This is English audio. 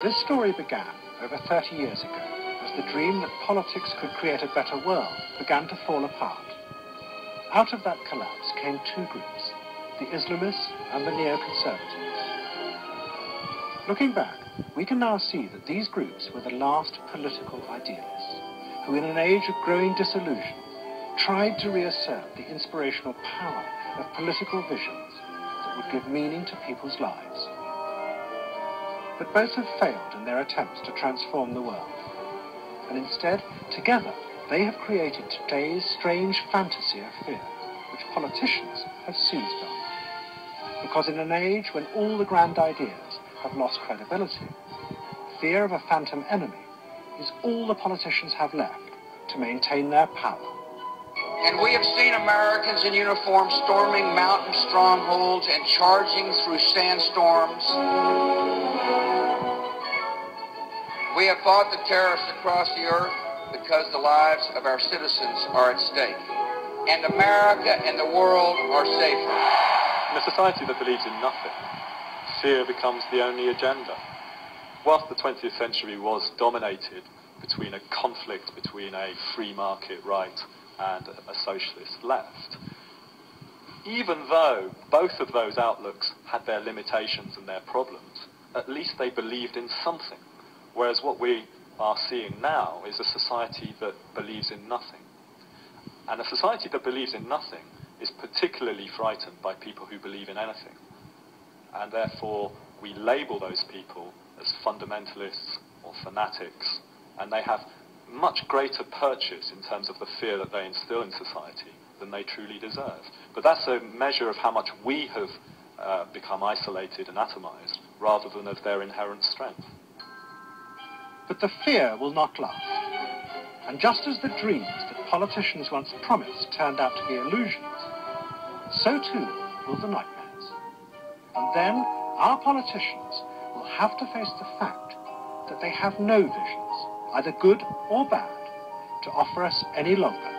This story began over 30 years ago as the dream that politics could create a better world began to fall apart. Out of that collapse came two groups, the Islamists and the neoconservatives. Looking back, we can now see that these groups were the last political idealists, who in an age of growing disillusion tried to reassert the inspirational power of political visions that would give meaning to people's lives. But both have failed in their attempts to transform the world. And instead, together, they have created today's strange fantasy of fear, which politicians have seized on. Because in an age when all the grand ideas have lost credibility, fear of a phantom enemy is all the politicians have left to maintain their power. And we have seen Americans in uniform storming mountain strongholds and charging through sandstorms. We have fought the terrorists across the earth because the lives of our citizens are at stake. And America and the world are safer. In a society that believes in nothing, fear becomes the only agenda. Whilst the 20th century was dominated between a conflict between a free market right and a socialist left, even though both of those outlooks had their limitations and their problems, at least they believed in something. Whereas what we are seeing now is a society that believes in nothing. And a society that believes in nothing is particularly frightened by people who believe in anything. And therefore, we label those people as fundamentalists or fanatics, and they have much greater purchase in terms of the fear that they instill in society than they truly deserve. But that's a measure of how much we have become isolated and atomized, rather than of their inherent strength. But the fear will not last. And just as the dreams that politicians once promised turned out to be illusions, so too will the nightmares. And then our politicians will have to face the fact that they have no visions, either good or bad, to offer us any longer.